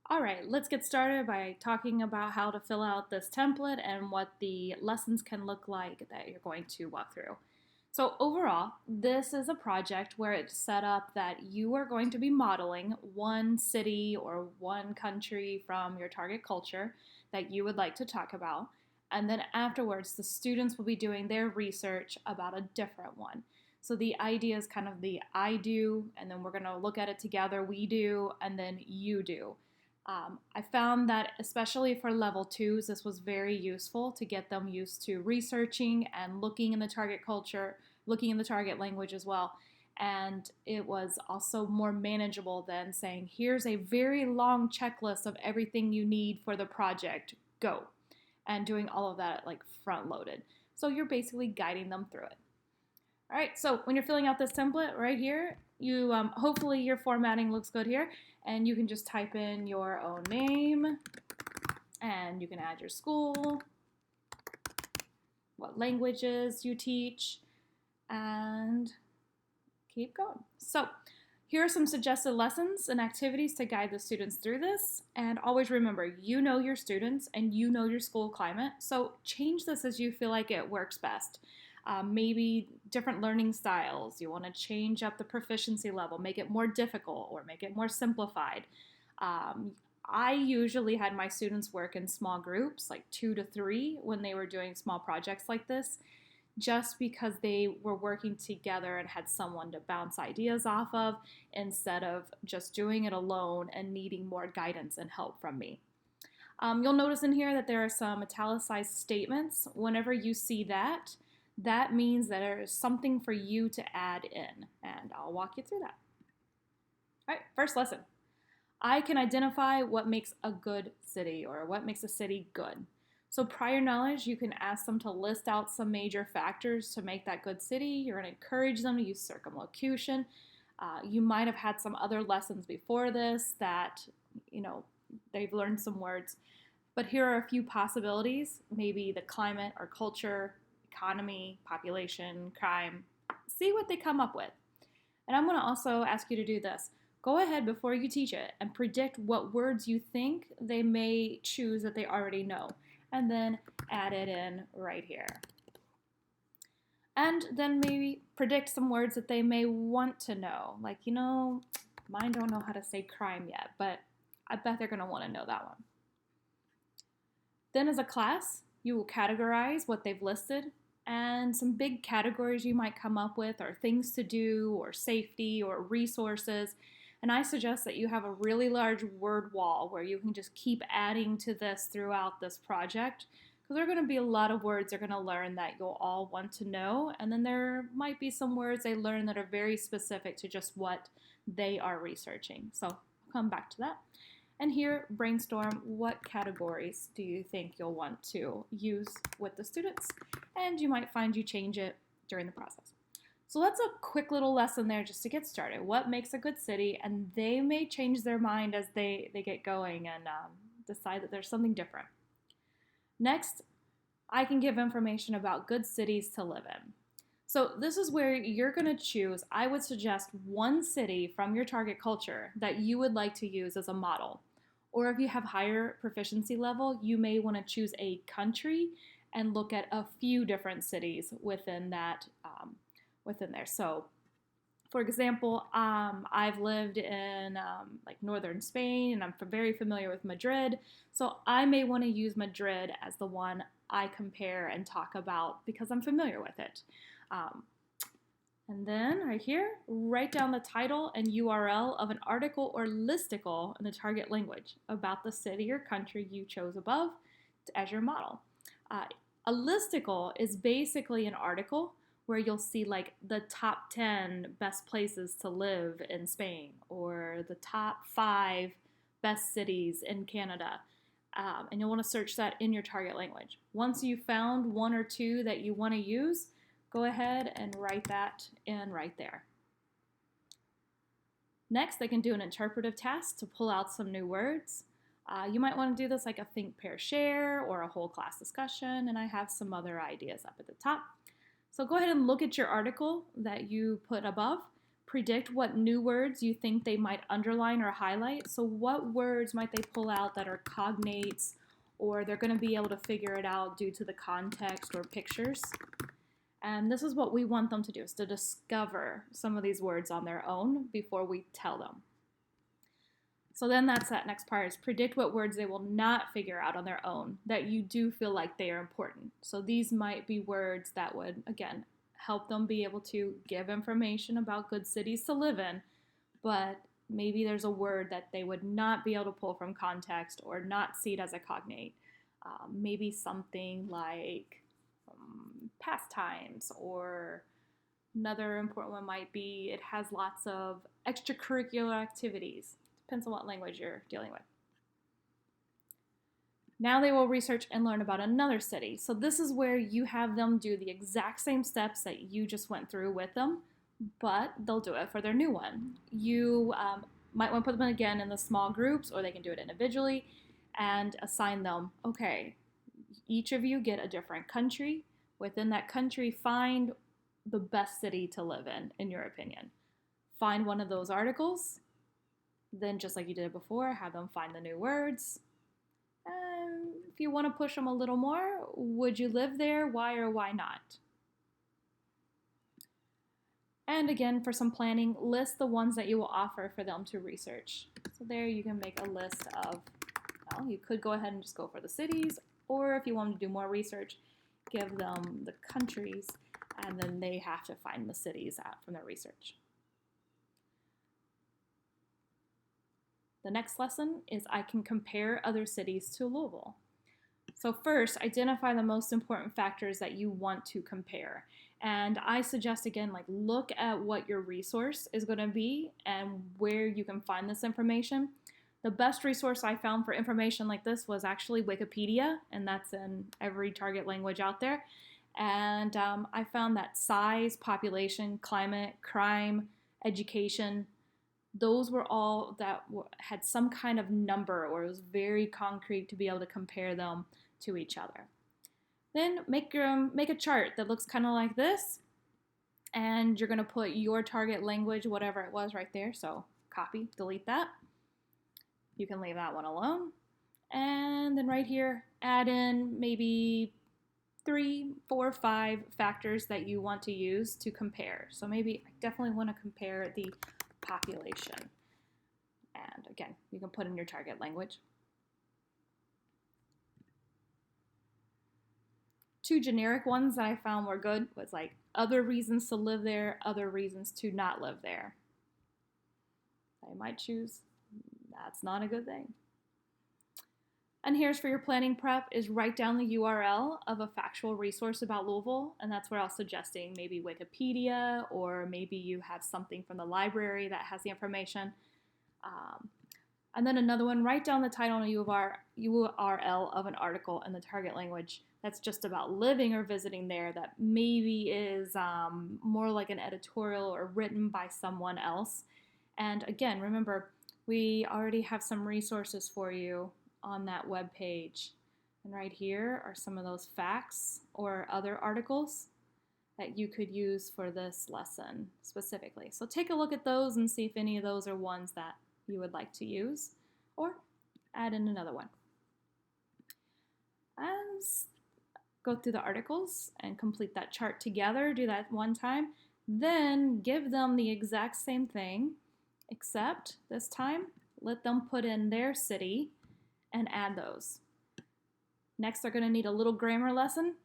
All right, let's get started by talking about how to fill out this template and what the lessons can look like that you're going to walk through. So, overall, this is a project where it's set up that you are going to be modeling one city or one country from your target culture that you would like to talk about. And then afterwards, the students will be doing their research about a different one. So, the idea is kind of the I do, and then we're going to look at it together, we do, and then you do. I found that, especially for level twos, this was very useful to get them used to researching and looking in the target culture, looking in the target language as well. And it was also more manageable than saying, here's a very long checklist of everything you need for the project, go. And doing all of that like front loaded. So you're basically guiding them through it. All right, so when you're filling out this template right here, you hopefully your formatting looks good here, and you can just type in your own name, and you can add your school, what languages you teach, and keep going. So here are some suggested lessons and activities to guide the students through this. And always remember, you know your students and you know your school climate, so change this as you feel like it works best. Maybe different learning styles. You want to change up the proficiency level, make it more difficult or make it more simplified. Um, I usually had my students work in small groups, like 2 to 3, when they were doing small projects like this, just because they were working together and had someone to bounce ideas off of instead of just doing it alone and needing more guidance and help from me. You'll notice in here that there are some italicized statements. Whenever you see that, that means that there is something for you to add in, and I'll walk you through that. All right, first lesson. I can identify what makes a good city or what makes a city good. So, prior knowledge, you can ask them to list out some major factors to make that good city. You're going to encourage them to use circumlocution. You might have had some other lessons before this that, they've learned some words. But here are a few possibilities, maybe the climate or culture, economy, population, crime. See what they come up with. And I'm going to also ask you to do this. Go ahead before you teach it and predict what words you think they may choose that they already know, and then add it in right here. And then maybe predict some words that they may want to know. Like, mine don't know how to say crime yet, but I bet they're going to want to know that one. Then as a class, you will categorize what they've listed, and some big categories you might come up with are things to do or safety or resources. And I suggest that you have a really large word wall where you can just keep adding to this throughout this project, because there are going to be a lot of words they're going to learn that you'll all want to know. And then there might be some words they learn that are very specific to just what they are researching. So I'll come back to that. And here, brainstorm what categories do you think you'll want to use with the students, and you might find you change it during the process. So that's a quick little lesson there just to get started. What makes a good city? And they may change their mind as they get going and decide that there's something different. Next, I can give information about good cities to live in. So this is where you're going to choose, I would suggest one city from your target culture that you would like to use as a model. Or if you have higher proficiency level, you may want to choose a country and look at a few different cities within that, within there. So, for example, I've lived in like northern Spain, and I'm very familiar with Madrid. So I may want to use Madrid as the one I compare and talk about because I'm familiar with it. And then right here, write down the title and URL of an article or listicle in the target language about the city or country you chose above as your model. A listicle is basically an article where you'll see like the top 10 best places to live in Spain or the top 5 best cities in Canada. And you'll want to search that in your target language. Once you've found one or two that you want to use, go ahead and write that in right there. Next, they can do an interpretive task to pull out some new words. You might want to do this like a think, pair, share, or a whole class discussion, and I have some other ideas up at the top. So go ahead and look at your article that you put above. Predict what new words you think they might underline or highlight. So what words might they pull out that are cognates, or they're going to be able to figure it out due to the context or pictures. And this is what we want them to do, is to discover some of these words on their own before we tell them. So then that's that next part, is predict what words they will not figure out on their own that you do feel like they are important. So these might be words that would, again, help them be able to give information about good cities to live in, but maybe there's a word that they would not be able to pull from context or not see it as a cognate. Maybe something like pastimes, or another important one might be it has lots of extracurricular activities. Depends on what language you're dealing with. Now they will research and learn about another city. So this is where you have them do the exact same steps that you just went through with them, but they'll do it for their new one. You might want to put them again in the small groups, or they can do it individually and assign them, okay, each of you get a different country. Within that country, find the best city to live in your opinion. Find one of those articles. Then, just like you did before, have them find the new words. If you want to push them a little more, would you live there? Why or why not? And again, for some planning, list the ones that you will offer for them to research. So there you can make a list of, well, you could go ahead and just go for the cities, or if you want to do more research, give them the countries, and then they have to find the cities out from their research. The next lesson is I can compare other cities to Louisville. So first, identify the most important factors that you want to compare. And I suggest, again, like, look at what your resource is going to be and where you can find this information. The best resource I found for information like this was actually Wikipedia, and that's in every target language out there. And I found that size, population, climate, crime, education, those were all that had some kind of number, or it was very concrete to be able to compare them to each other. Then make a chart that looks kind of like this, and you're going to put your target language, whatever it was, right there. So copy, delete that. You can leave that one alone. And then right here, add in maybe 3, 4, 5 factors that you want to use to compare. So maybe I definitely want to compare the population. And again, you can put in your target language. 2 generic ones that I found were good was like other reasons to live there, other reasons to not live there. I might choose, that's not a good thing. And here's for your planning prep, is write down the URL of a factual resource about Louisville, and that's where I was suggesting maybe Wikipedia, or maybe you have something from the library that has the information. And then another one, write down the title and URL of an article in the target language that's just about living or visiting there, that maybe is more like an editorial or written by someone else. And again, remember, we already have some resources for you on that web page. And right here are some of those facts or other articles that you could use for this lesson specifically. So take a look at those and see if any of those are ones that you would like to use, or add in another one. And go through the articles and complete that chart together. Do that one time. Then give them the exact same thing, except this time let them put in their city and add those. Next, they're going to need a little grammar lesson,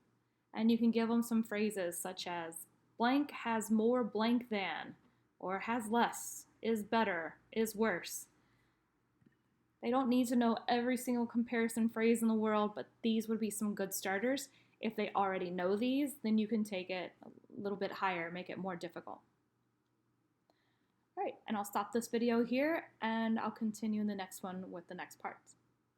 and you can give them some phrases such as blank has more blank than, or has less, is better, is worse. They don't need to know every single comparison phrase in the world, but these would be some good starters. If they already know these, then you can take it a little bit higher, make it more difficult. All right, and I'll stop this video here, and I'll continue in the next one with the next parts.